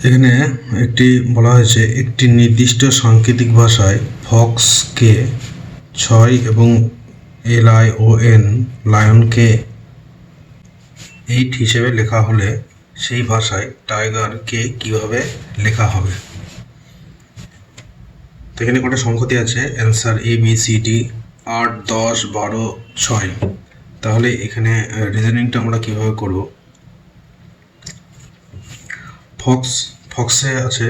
এখানে একটি বলা হয়েছে একটি নির্দিষ্ট সাংকেতিক ভাষায় ফক্সকে 6 এবং LION লায়নকে 8 হিসেবে লেখা হলে সেই ভাষায় টাইগারকে কিভাবে লেখা হবে। তো এখানে কটা সংখ্যাতি আছে, অ্যান্সার ABCD 8, 10, 12, 6। তাহলে এখানে রিজনিংটা আমরা কিভাবে করব। ফক্সে আছে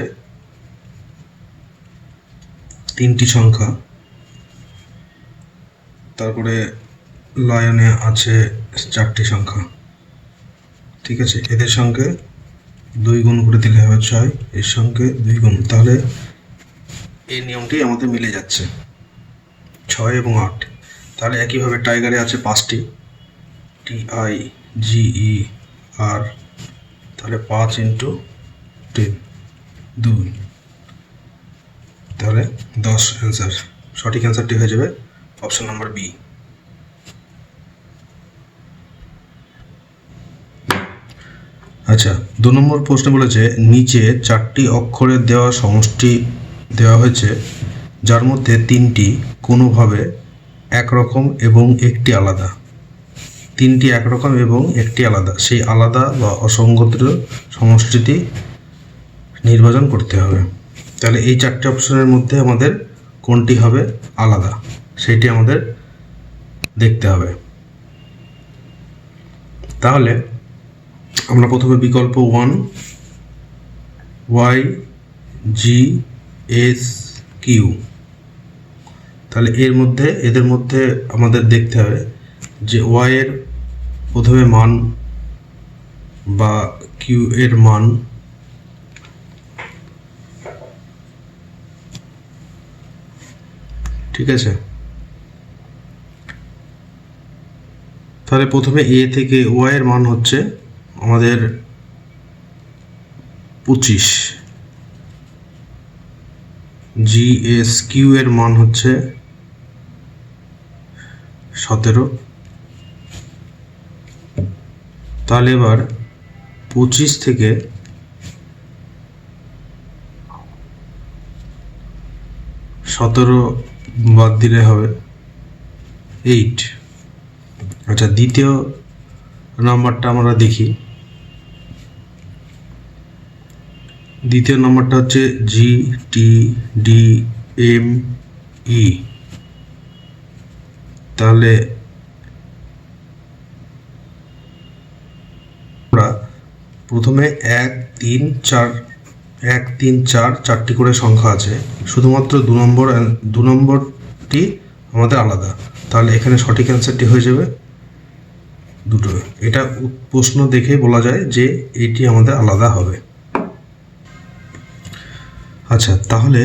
3টি সংখ্যা, তারপরে লায়নে আছে 4টি সংখ্যা। ঠিক আছে, এদের সঙ্গে 2 গুণ করে দিলে হবে 6, এর সঙ্গে 2 গুণ, তাহলে এই নিয়মটি আমাদের মিলে যাচ্ছে 6 এবং 8। তাহলে একইভাবে টাইগারে আছে 5টি, TIGER, তাহলে 5 × 10 2, তাহলে 10 অ্যান্সার। সঠিক অ্যান্সারটি হয়ে যাবে অপশন নাম্বার বি। আচ্ছা, 2 নম্বর প্রশ্ন বলেছে নিচে 4টি অক্ষরের দেওয়া সমষ্টি দেওয়া হয়েছে, যার মধ্যে 3টি কোনোভাবে একরকম এবং একটি আলাদা। 3টি একরকম এবং একটি আলাদা, সেই আলাদা বা অসঙ্গতির সমষ্টিটি নির্বাচন করতে হবে। তাহলে এই 4টি অপশনের মধ্যে আমাদের কোনটি হবে আলাদা সেটি আমাদের দেখতে হবে। তাহলে আমরা প্রথমে বিকল্প 1 YGSQ, তাহলে এদের মধ্যে আমাদের দেখতে হবে যে Y এর প্রথমে মান বা Q এর মান ঠিক আছে। তাহলে প্রথমে A থেকে Y এর মান হচ্ছে আমাদের 25, GSQ এর মান হচ্ছে 17। তাহলে এবার 25 থেকে 17 বাদ দিলে হবে 8। আচ্ছা, দ্বিতীয় নাম্বারটা আমরা দেখি। দ্বিতীয় নাম্বারটা হচ্ছে GTDME। তাহলে আমরা প্রথমে 1, 3, 4 4টি করে সংখ্যা আছে, শুধুমাত্র 2 নম্বরটি আমাদের আলাদা। তাহলে এখানে সঠিক অ্যান্সারটি হয়ে যাবে 2। এটা প্রশ্ন দেখে বলা যায় যে এটি আমাদের আলাদা হবে। আচ্ছা, তাহলে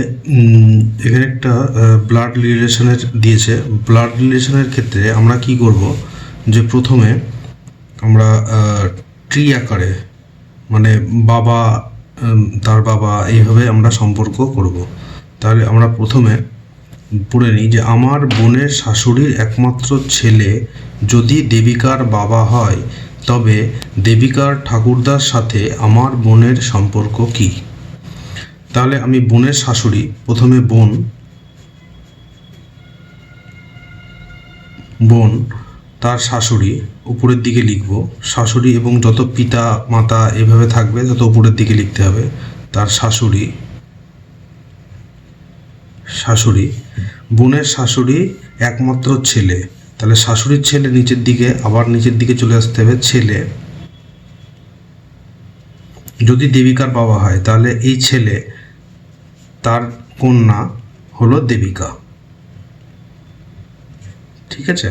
এখানে একটা ব্লাড রিলেশনের দিয়েছে। ব্লাড রিলেশনের ক্ষেত্রে আমরা কি করব, যে প্রথমে আমরা ট্রি আকারে, মানে বাবা তার বাবা, এইভাবে আমরা সম্পর্ক করব। তাহলে আমরা প্রথমে পড়ে নিই যে আমার বোনের শাশুড়ির একমাত্র ছেলে যদি দেবিকার বাবা হয়, তবে দেবিকার ঠাকুরদার সাথে আমার বোনের সম্পর্ক কী। তাহলে আমি বোনের শাশুড়ি, প্রথমে বোন তার শাশুড়ি উপরের দিকে লিখব, শাশুড়ি এবং যত পিতা মাতা এভাবে থাকবে তত উপরের দিকে লিখতে হবে। তার শাশুড়ি বোনের শাশুড়ি একমাত্র ছেলে, তাহলে শাশুড়ির ছেলে নিচের দিকে, আবার নিচের দিকে চলে আসতে হবে ছেলে যদি দেবিকার বাবা হয়, তাহলে এই ছেলে তার কন্যা হলো দেবিকা। ঠিক আছে,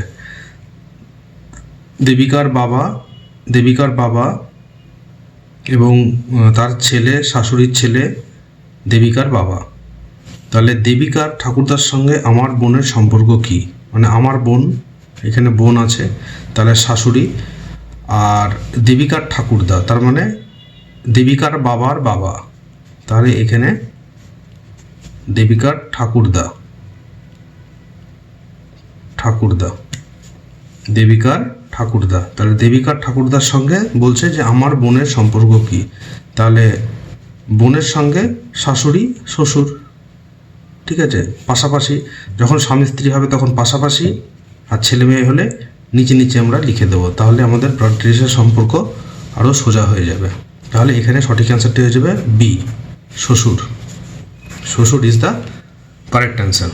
দেবিকার বাবা এবং তার ছেলে, শাশুড়ির ছেলে দেবিকার বাবা। তাহলে দেবিকার ঠাকুরদার সঙ্গে আমার বোনের সম্পর্ক কি, মানে আমার বোন, এখানে বোন আছে, তাহলে শাশুড়ি, আর দেবিকার ঠাকুরদা তার মানে দেবিকার বাবার বাবা, তাহলে এখানে দেবিকার ঠাকুরদা দেবিকার ঠাকুরদা। তাহলে দেবিকার ঠাকুরদার সঙ্গে বলছে যে আমার বোনের সম্পর্ক কি, তাহলে বোনের সঙ্গে শাশুড়ি শ্বশুর, ঠিক আছে, পাশাপাশি। যখন স্বামী স্ত্রী হবে তখন পাশাপাশি, আর ছেলে মেয়ে হলে নিচে নিচে আমরা লিখে দেবো। তাহলে আমাদের ব্লাড রিলেশনের সম্পর্ক আরও সোজা হয়ে যাবে। তাহলে এখানে সঠিক অ্যান্সারটি হয়ে যাবে বি, শ্বশুর। শ্বশুর ইজ দ্য কারেক্ট অ্যান্সার।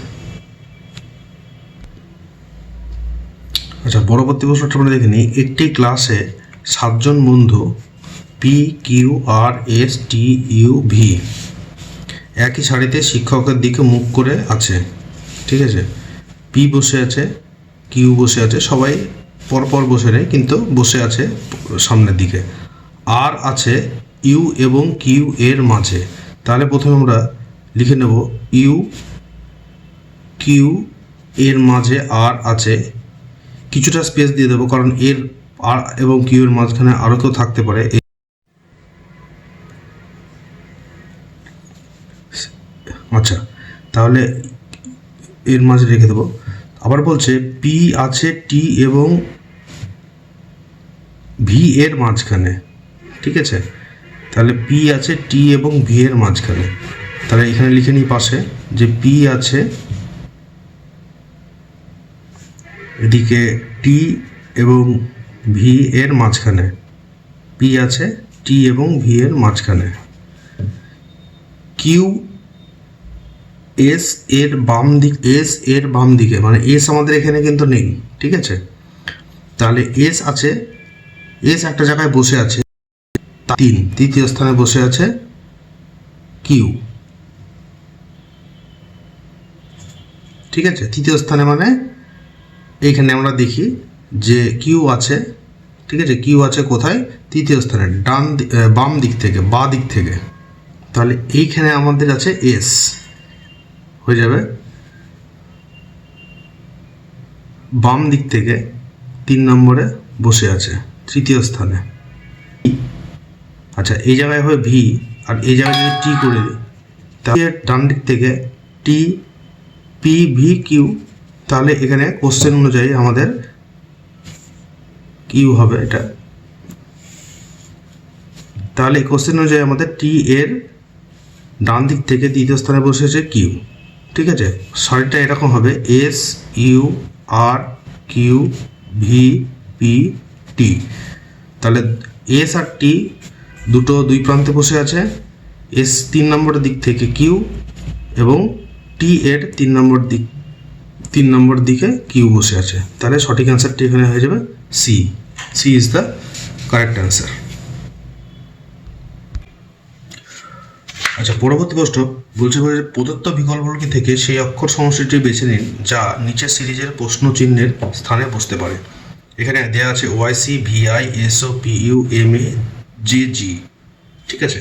আচ্ছা, পরবর্তী প্রশ্নটা আমরা দেখে নিই। একটি ক্লাসে 7 জন বন্ধু PQRSTUV একই সারিতে শিক্ষকের দিকে মুখ করে আছে, ঠিক আছে। পি বসে আছে, কিউ বসে আছে, সবাই পরপর বসে নেই কিন্তু বসে আছে সামনের দিকে। আর আছে ইউ এবং কিউ এর মাঝে। তাহলে প্রথমে আমরা লিখে নেব ইউ, কিউ এর মাঝে আর আছে, কিছুটা স্পেস দিয়ে দেবো কারণ এর আর এবং কিউ এর মাঝখানে আরও কেউ থাকতে পারে। আচ্ছা, তাহলে এর মাঝে রেখে দেবো। আবার বলছে পি আছে টি এবং ভি এর মাঝখানে, ঠিক আছে। তাহলে পি আছে টি এবং ভি এর মাঝখানে। তাহলে এখানে লিখে নিই পাশে যে পি আছে এদিকে টি এবং ভি এর মাঝখানে, পি আছে টি এবং ভি এর মাঝখানে। কিউ এস এর বাম দিক, এস এর বাম দিকে, মানে এস আমাদের এখানে কিন্তু নেই, ঠিক আছে। তাহলে এস আছে, এস একটা জায়গায় বসে আছে 3, তৃতীয় স্থানে বসে আছে কিউ, ঠিক আছে। তৃতীয় স্থানে মানে এইখানে আমরা দেখি যে কিউ আছে, ঠিক আছে। কিউ আছে কোথায়? তৃতীয় স্থানে, বাম দিক থেকে, বা দিক থেকে। তাহলে এইখানে আমাদের আছে এস, হয়ে যাবে বাম দিক থেকে 3 নম্বরে বসে আছে তৃতীয় স্থানে। আচ্ছা, এই জায়গায় হবে ভি, আর এই জায়গায় যদি টি করে দিই তাহলে ডান দিক থেকে টি, পি, ভি, কিউ। তাহলে এখানে কোশ্চেন অনুযায়ী আমাদের কিউ হবে এটা। তাহলে কোশ্চেন অনুযায়ী আমাদের টি এর ডান দিক থেকে তৃতীয় স্থানে বসেছে কিউ, ঠিক আছে। সারিটা এরকম হবে S, U, R, Q, V, P, T. তাহলে এস আর টি দুই প্রান্তে বসে আছে। এস 3 নম্বরের দিক থেকে কিউ এবং টি এর 3 নম্বর দিকে কিউ বসে আছে। তাহলে সঠিক অ্যান্সারটি এখানে হয়ে যাবে C. C is the correct answer. আচ্ছা, পরবর্তী প্রশ্ন বলছে প্রদত্ত বিকল্পগুলি থেকে সেই অক্ষর সমষ্টিটি বেছে নিন যা নিচের সিরিজের প্রশ্ন চিহ্নের স্থানে বসতে পারে। এখানে দেওয়া আছে YC, VI, SO, PU, MA, JG, ঠিক আছে।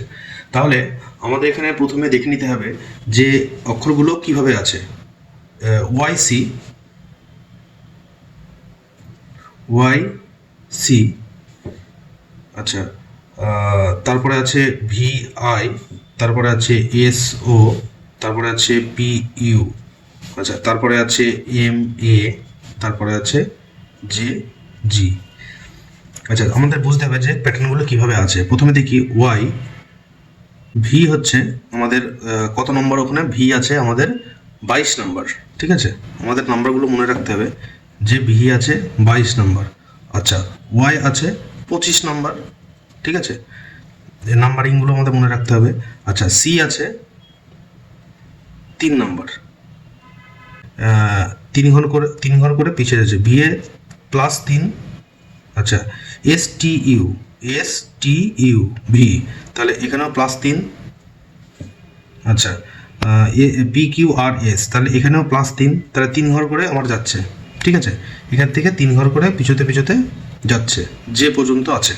তাহলে আমাদের এখানে প্রথমে দেখে নিতে হবে যে অক্ষরগুলো কিভাবে আছে। ওয়াইসি, আচ্ছা, তারপরে আছে ভিআই, তারপরে আছে এসও, তারপরে আছে পিইউ, আচ্ছা, তারপরে আছে এমএ, তারপরে আছে জেজি। আচ্ছা, আমাদের বুঝতে হবে যে প্যাটার্নগুলো কিভাবে আছে। প্রথমে দেখি ওয়াই, ভি হচ্ছে আমাদের কত নম্বর? ওখানে ভি আছে আমাদের 22 নম্বর, ঠিক আছে। আমাদের নাম্বারগুলো মনে রাখতে হবে যে ভি আছে 22 নম্বর। আচ্ছা, ওয়াই আছে 25 নম্বর, ঠিক আছে। এই নাম্বারিংগুলো আমাদের মনে রাখতে হবে। আচ্ছা, সি আছে 3 নম্বর, 3 ঘর করে পিছিয়ে যাচ্ছে, ভি এ +3। আচ্ছা, এস টি ইউ ভি, তাহলে এখানেও +3। আচ্ছা, পি কিউ আর এস, তাহলে এখানেও +3, তাহলে 3 ঘর করে আমার যাচ্ছে, ঠিক আছে। এখান থেকে 3 ঘর করে পিছোতে যাচ্ছে যে পর্যন্ত আছে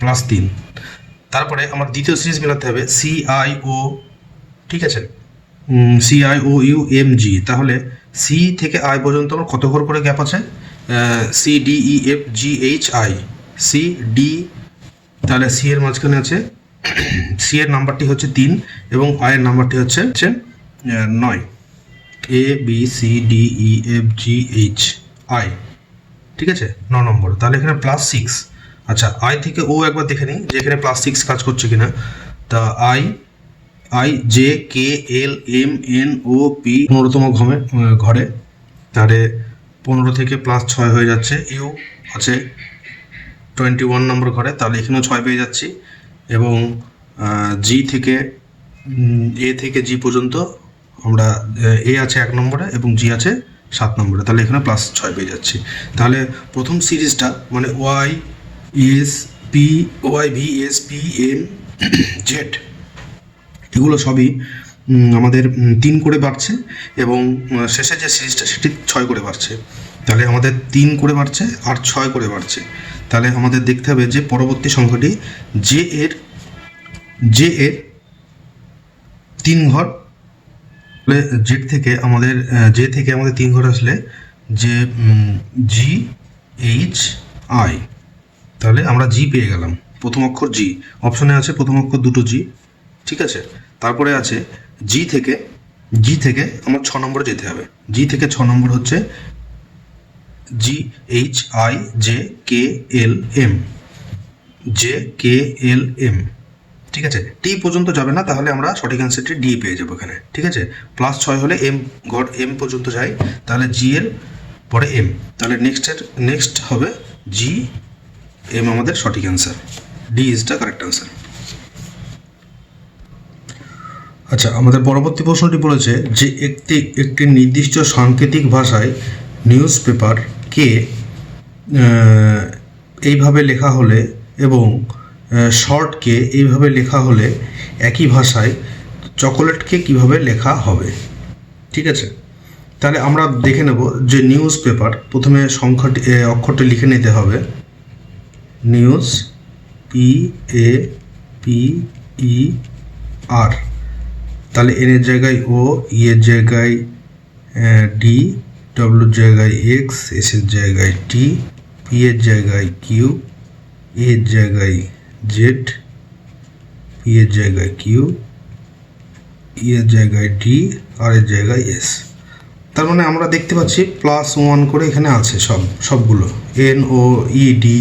+3। তারপরে আমার দ্বিতীয় সিরিজ মেলাতে হবে সিআইও, ঠিক আছে, CIOUMG। তাহলে সি থেকে আই পর্যন্ত আমার কত ঘর করে গ্যাপ আছে? CDEFGHI, CD, তাহলে সি এর মাঝখানে আছে, সি এর নাম্বারটি হচ্ছে 3 এবং আই এর নাম্বারটি হচ্ছে 9, ABCDEFGHI, ঠিক আছে, 9 নম্বর। তাহলে এখানে +6। আচ্ছা, আই থেকে ও একবার দেখে নিই যে এখানে +6 কাজ করছে কিনা। তা I I J K L M N O P 15তম ঘরে, তাহলে 15 থেকে +6 হয়ে যাচ্ছে। ইউ আছে 21 নম্বর ঘরে, তাহলে এখানেও 6 পেয়ে যাচ্ছি। এবং জি থেকে এ থেকে জি পর্যন্ত আমরা এ আছে 1 নম্বরে এবং জি আছে 7 নম্বরে, তাহলে এখানে +6 পেয়ে যাচ্ছি। তাহলে প্রথম সিরিজটা মানে Y S P Y V S P M Z এগুলো সবই আমাদের 3 করে বাড়ছে এবং শেষে যে সিরিজটা সেটি 6 করে বাড়ছে। তাহলে আমাদের 3 করে বাড়ছে আর 6 করে বাড়ছে। তাহলে আমাদের দেখতে হবে যে পরবর্তী সংখ্যাটি জে এর 3 ঘর, জেড থেকে আমাদের জে থেকে আমাদের 3 ঘর আসলে যে জি এইচ আই, তাহলে আমরা জি পেয়ে গেলাম। প্রথম অক্ষর জি, অপশনে আছে প্রথম অক্ষর দুটো জি, ঠিক আছে। তারপরে আছে জি থেকে আমার 6 নম্বরে যেতে হবে। জি থেকে 6 নম্বর হচ্ছে G H I J K L M, ঠিক আছে। টি পর্যন্ত যাবে না, তাহলে আমরা সঠিক অ্যান্সারটি ডি পেয়ে যাবো এখানে, ঠিক আছে। +6 হলে এম ঘর এম পর্যন্ত যায়, তাহলে জি এর পরে এম, তাহলে নেক্সট হবে জি এম আমাদের সঠিক answer. D is the correct answer. আচ্ছা, আমাদের পরবর্তী প্রশ্নটি বলেছে যে একটি নির্দিষ্ট সাংকেতিক ভাষায় নিউজ পেপারকে এইভাবে লেখা হলে এবং শর্টকে এইভাবে লেখা হলে একই ভাষায় চকোলেটকে কিভাবে লেখা হবে, ঠিক আছে। তাহলে আমরা দেখে নেব যে নিউজ পেপার, প্রথমে অক্ষরটি লিখে নিতে হবে। নিউজ PAPER, তাহলে এন এর জায়গায় ও, ই এর জায়গায় ডি, ডব্লিউর জায়গায় এক্স, এস এর জায়গায় টি, পি এর জায়গায় কিউ, এ এর জায়গায় জেড, পি এর জায়গায় কিউ, ই এর জায়গায় ডি, আর এর জায়গায় এস। তার মানে আমরা দেখতে পাচ্ছি +1 করে এখানে আছে সবগুলো, N O E D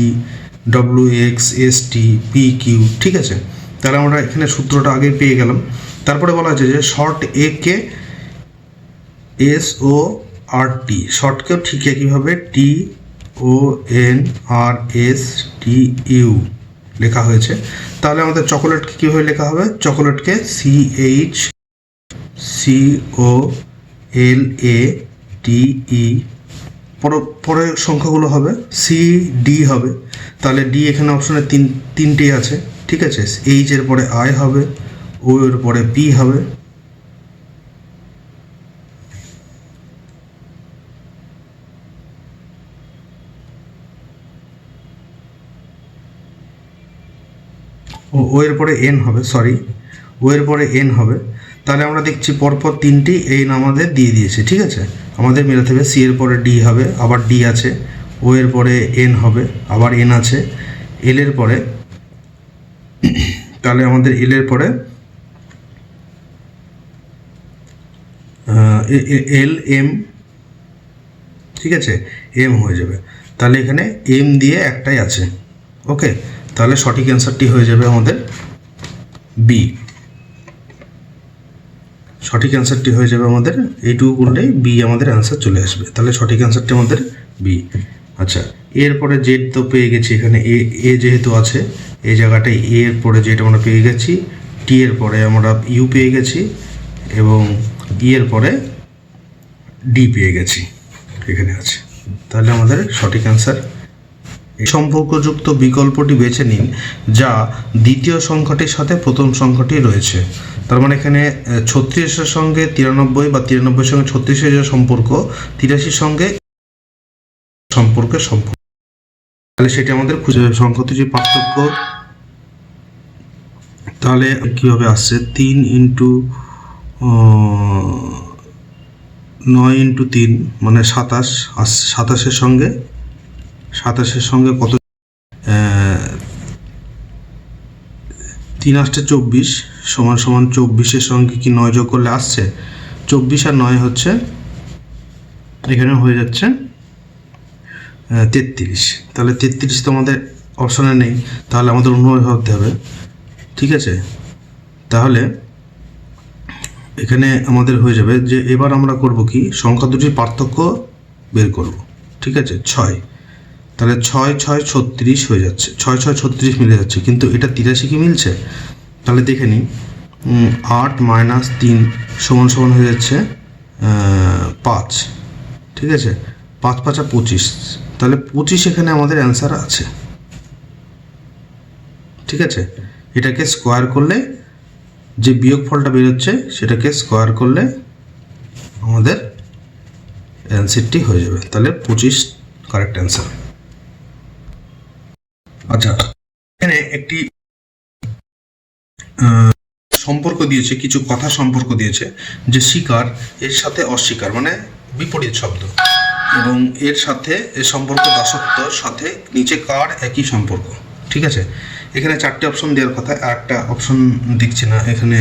W X S T P Q, ঠিক আছে। তাহলে আমরা এখানে সূত্রটা আগে পেয়ে গেলাম। তারপরে বলা আছে যে শর্ট এ কে এস ও আর টি, শর্টকেও ঠিক একইভাবে TONRSTU লেখা হয়েছে। তাহলে আমাদের চকোলেটকে কীভাবে লেখা হবে? চকোলেটকে CHCOLATE, পরের সংখ্যাগুলো হবে CD হবে। তাহলে ডি এখানে অপশনে তিনটেই আছে, ঠিক আছে। এইচ এর পরে আই হবে, ও এর পরে পি হবে, ও এর পরে এন হবে, ও এর পরে এন হবে। তাহলে আমরা দেখছি পরপর তিনটি এন আমাদের দিয়ে দিয়েছে, ঠিক আছে। আমাদের মেলাতে হবে সি এর পরে ডি হবে, আবার ডি আছে, ও এর পরে এন হবে, আবার এন আছে, এল এর পরে, তাহলে আমাদের এল এর পরে এল এম, ঠিক আছে, এম হয়ে যাবে। তাহলে এখানে এম দিয়ে একটাই আছে, ওকে। তাহলে সঠিক অ্যান্সারটি হয়ে যাবে আমাদের বি। সঠিক অ্যান্সারটি হয়ে যাবে আমাদের এইটুকু করলেই বি আমাদের অ্যান্সার চলে আসবে। তাহলে সঠিক অ্যান্সারটি আমাদের বি। আচ্ছা, এরপরে জেড তো পেয়ে গেছি, এখানে এ যেহেতু আছে এই জায়গাটায় এ এর পরে জেড আমরা পেয়ে গেছি, টি এর পরে আমরা ইউ পেয়ে গেছি এবং ই এর পরে ডি পেয়ে গেছি, এখানে আছে। তাহলে আমাদের সঠিক অ্যান্সার। সম্পর্কযুক্ত বিকল্পটি বেছে নিন যা দ্বিতীয় সংখ্যাটির সাথে প্রথম সংখ্যাটি রয়েছে। তার মানে এখানে 36-এর সঙ্গে 93 বা 93-এর সঙ্গে 36-এর যে সম্পর্ক, 83-র সঙ্গে সম্পর্ক, তাহলে সেটি আমাদের খুঁজে সংখ্যাটি যে পার্থক্য। তাহলে কীভাবে আসছে? 3 × 9 × 3 মানে 27, 27-এর সঙ্গে কত? 3 × 8 = 24 = 24-এর সঙ্গে কি 9 যোগ করলে আসছে? 24 আর 9 হচ্ছে, এখানে হয়ে যাচ্ছে 33। তাহলে 33 তো আমাদের অপশনে নেই, তাহলে আমাদের অন্যভাবে ভাবতে হবে, ঠিক আছে। তাহলে এখানে আমাদের হয়ে যাবে যে এবার আমরা করব কি সংখ্যা দুটির পার্থক্য বের করব। ঠিক আছে, 6, তাহলে 6 6 36 হয়ে যাচ্ছে, 6 6 36 মিলে যাচ্ছে, কিন্তু এটা 83 কি মিলছে? তাহলে দেখে নিই, 8 - 3 = হয়ে যাচ্ছে 5। ঠিক আছে, 5 5 25, তাহলে 25 এখানে আমাদের অ্যান্সার আছে। ঠিক আছে, এটাকে স্কোয়ার করলে যে বিয়োগফলটা বেরোচ্ছে সেটাকে স্কোয়ার করলে আমাদের অ্যান্সারটি হয়ে যাবে, তাহলে 25 কারেক্ট অ্যান্সার। আচ্ছা, এখানে একটি সম্পর্ক দিয়েছে, কিছু কথা সম্পর্ক দিয়েছে যে স্বীকার এর সাথে অস্বীকার মানে বিপরীত শব্দ, এবং এর সাথে এর সম্পর্ক দাসত্বর সাথে নিচে কার একই সম্পর্ক। ঠিক আছে, এখানে 4টে অপশন দেওয়ার কথা, আর একটা অপশন দিচ্ছি না, এখানে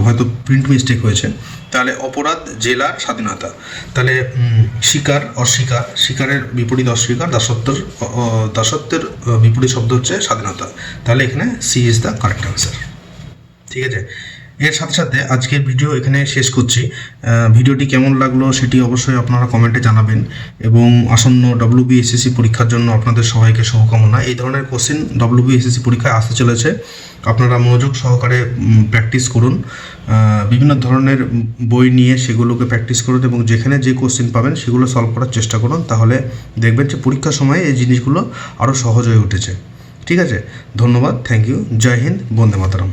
হয়তো প্রিন্ট মিস্টেক হয়েছে। তাহলে অপরাধ, জেলা, স্বাধীনতা, তাহলে স্বীকার অস্বীকার, স্বীকারের বিপরীত অস্বীকার, দাসত্বের বিপরীত শব্দ হচ্ছে স্বাধীনতা, তাহলে এখানে C is the correct answer. ঠিক আছে, এর সাথে সাথে আজকের ভিডিও এখানে শেষ করছি। ভিডিওটি কেমন লাগলো সেটি অবশ্যই আপনারা কমেন্টে জানাবেন, এবং আসন্ন WBSSC পরীক্ষার জন্য আপনাদের সবাইকে শুভকামনা। এই ধরনের কোশ্চেন WBSSC পরীক্ষায় আসতে চলেছে, আপনারা মনোযোগ সহকারে প্র্যাকটিস করুন, বিভিন্ন ধরনের বই নিয়ে সেগুলোকে প্র্যাকটিস করুন, এবং যেখানে যে কোশ্চেন পাবেন সেগুলো সলভ করার চেষ্টা করুন, তাহলে দেখবেন যে পরীক্ষার সময় এই জিনিসগুলো আরও সহজ হয়ে উঠেছে। ঠিক আছে, ধন্যবাদ, থ্যাংক ইউ, জয় হিন্দ, বন্দে মাতরম।